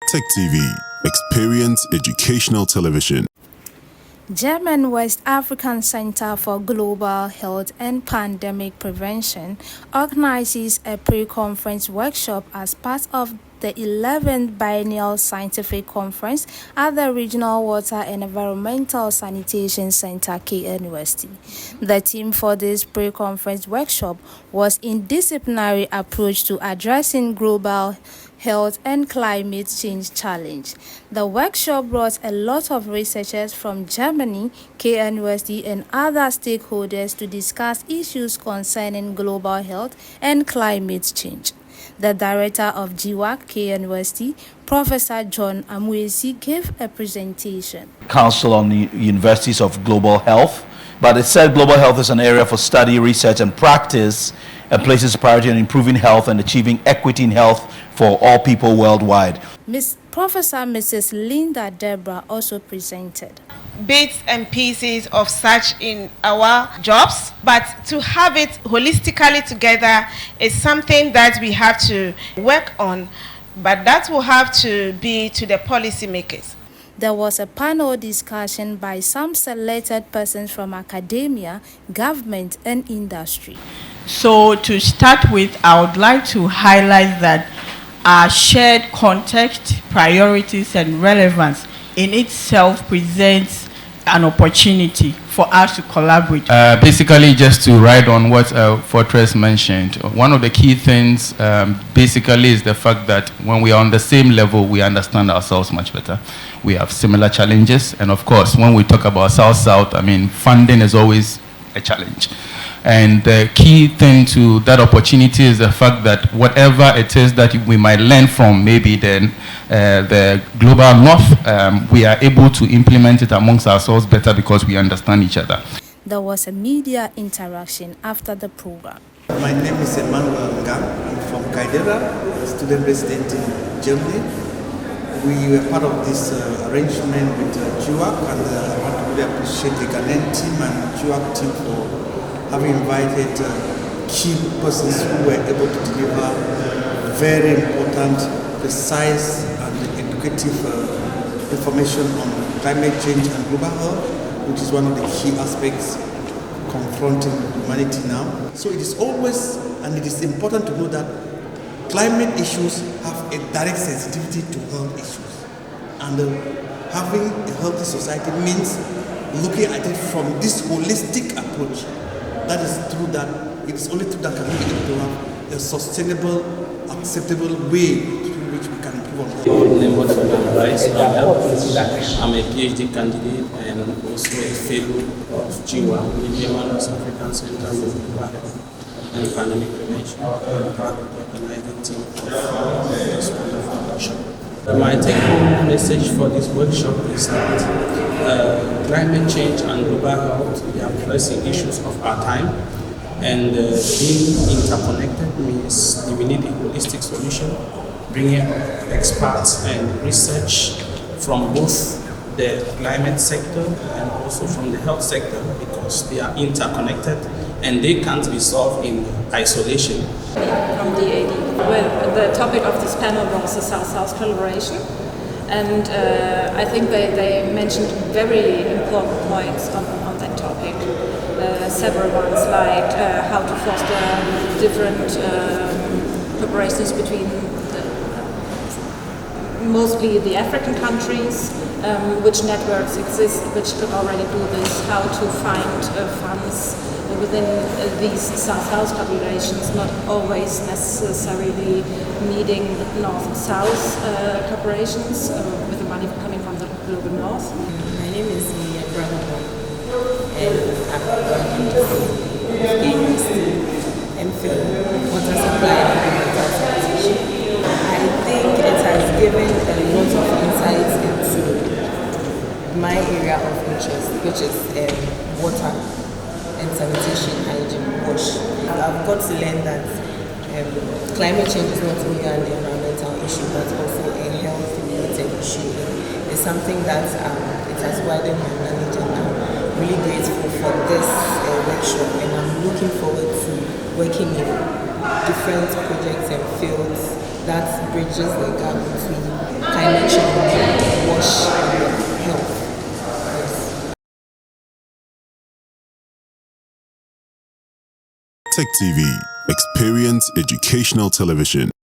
Tech TV. Experience educational television. German West African Center for Global Health and Pandemic Prevention organizes a pre-conference workshop as part of the 11th Biennial Scientific Conference at the Regional Water and Environmental Sanitation Center, KNUST. The theme for this pre-conference workshop was Interdisciplinary Approach to Addressing Global Health and Climate Change Challenge. The workshop brought a lot of researchers from Germany, KNUST, and other stakeholders to discuss issues concerning global health and climate change. The director of G-WAC, KNUST, Professor John Amuesi, gave a presentation. Council on the Universities of Global Health, but it said global health is an area for study, research, and practice, and places priority on improving health and achieving equity in health for all people worldwide. Professor Mrs. Linda Deborah also presented. Bits and pieces of such in our jobs, but to have it holistically together is something that we have to work on, but that will have to be to the policymakers. There was a panel discussion by some selected persons from academia, government, and industry. So to start with, I would like to highlight that our shared context, priorities, and relevance in itself presents an opportunity for us to collaborate. Basically, just to ride on what Fortress mentioned, one of the key things basically is the fact that when we are on the same level, we understand ourselves much better. We have similar challenges, and of course, when we talk about South-South, I mean, funding is always a challenge. And the key thing to that opportunity is the fact that whatever it is that we might learn from maybe the global north, we are able to implement it amongst ourselves better because we understand each other. There was a media interaction after the program. My name is Emmanuel Ngam. I'm from Kaidera, student resident in Germany. We were part of this arrangement with G-WAC, and I want to really appreciate the Ghanaian team and G-WAC team for having invited key persons who were able to deliver very important, precise, and educative information on climate change and global health, which is one of the key aspects confronting humanity now. So it is always, and it is important to know that climate issues have a direct sensitivity to health issues. And having a healthy society means looking at it from this holistic approach. That is true that it is only through that can we be able to have a sustainable, acceptable way through which we can improve on health. I'm a PhD candidate and also a fellow of G-WAC, the German West African Center for Global Health and Pandemic Prevention, part of the organizing team of this wonderful workshop. My take-home message for this workshop is that climate change and global health are pressing issues of our time, and being interconnected means we need a holistic solution, bringing experts and research from both the climate sector and also from the health sector, because they are interconnected and they can't be solved in isolation. From DAD. Well, the topic of this panel was the South-South collaboration, and I think they mentioned very important points on that topic. Several ones, like how to foster different cooperations between mostly the African countries, which networks exist, which could already do this, how to find funds within these South-South populations, not always necessarily needing North-South corporations with the money coming from the global North. My name is Bravo, and I'm working with KNUST MPhil, Water Supply and Environmental Sanitation. I think it has given a lot of insights into my area of interest, which is water and sanitation, hygiene, wash. I've got to learn that climate change is not only an environmental issue, but also a health-related issue. It's something that it has widened my knowledge, and I'm really grateful for this workshop, and I'm looking forward to working in different projects and fields that bridges the gap between climate change, wash, and health. Tech TV. Experience educational television.